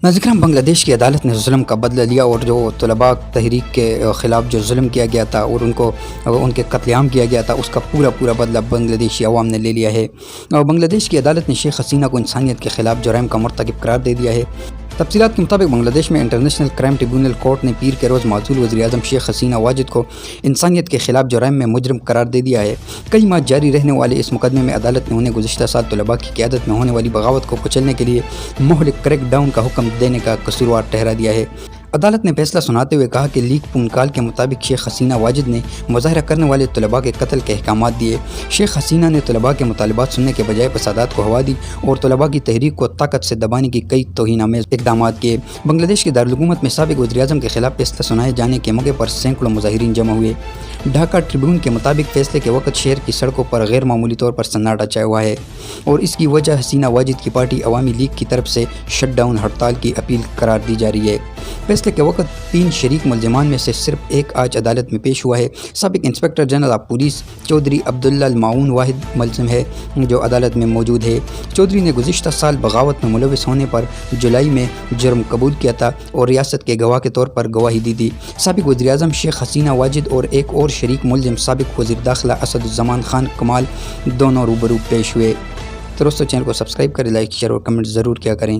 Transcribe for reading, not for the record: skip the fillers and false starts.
ناظرین، بنگلہ دیش کی عدالت نے ظلم کا بدلہ لیا اور جو طلباء تحریک کے خلاف جو ظلم کیا گیا تھا اور ان کے قتل عام کیا گیا تھا، اس کا پورا بدلہ بنگلہ دیشی عوام نے لے لیا ہے۔ اور بنگلہ دیش کی عدالت نے شیخ حسینہ کو انسانیت کے خلاف جرائم کا مرتکب قرار دے دیا ہے۔ تفصیلات کے مطابق بنگلہ دیش میں انٹرنیشنل کرائم ٹریبیونل کورٹ نے پیر کے روز معزول وزیر اعظم شیخ حسینہ واجد کو انسانیت کے خلاف جرائم میں مجرم قرار دے دیا ہے۔ کئی ماہ جاری رہنے والے اس مقدمے میں عدالت نے انہیں گزشتہ سال طلباء کی قیادت میں ہونے والی بغاوت کو کچلنے کے لیے مہلک کریک ڈاؤن کا حکم دینے کا قصوروار ٹھہرا دیا ہے۔ عدالت نے فیصلہ سناتے ہوئے کہا کہ لیک فون کال کے مطابق شیخ حسینہ واجد نے مظاہرہ کرنے والے طلباء کے قتل کے احکامات دیے۔ شیخ حسینہ نے طلباء کے مطالبات سننے کے بجائے فسادات کو ہوا دی اور طلباء کی تحریک کو طاقت سے دبانے کی کئی توہین آمیز اقدامات کیے۔ بنگلہ دیش کے دارالحکومت میں سابق وزیر اعظم کے خلاف فیصلہ سنائے جانے کے موقع پر سینکڑوں مظاہرین جمع ہوئے۔ ڈھاکہ ٹریبیون کے مطابق فیصلے کے وقت شہر کی سڑکوں پر غیر معمولی طور پر سناٹا چھایا ہوا ہے اور اس کی وجہ حسینہ واجد کی پارٹی عوامی لیگ کی طرف سے شٹ ڈاؤن ہڑتال کی اپیل قرار دی جا رہی ہے۔ فیصلے کے وقت 3 شریک ملزمان میں سے صرف ایک آج عدالت میں پیش ہوا ہے۔ سابق inspector general of police Chaudhry Abdullah المعون واحد ملزم ہے جو عدالت میں موجود ہے۔ چودھری نے گزشتہ سال بغاوت میں ملوث ہونے پر جولائی میں جرم قبول کیا تھا اور ریاست کے گواہ کے طور پر گواہی دی تھی۔ سابق وزیر اعظم شیخ حسینہ واجد اور ایک اور شریک ملزم سابق وزیر داخلہ اسد الزمان خان کمال دونوں روبرو پیش ہوئے۔ تو دوستو، چینل کو سبسکرائب کریں، لائک شیئر اور کمنٹ ضرور کیا کریں۔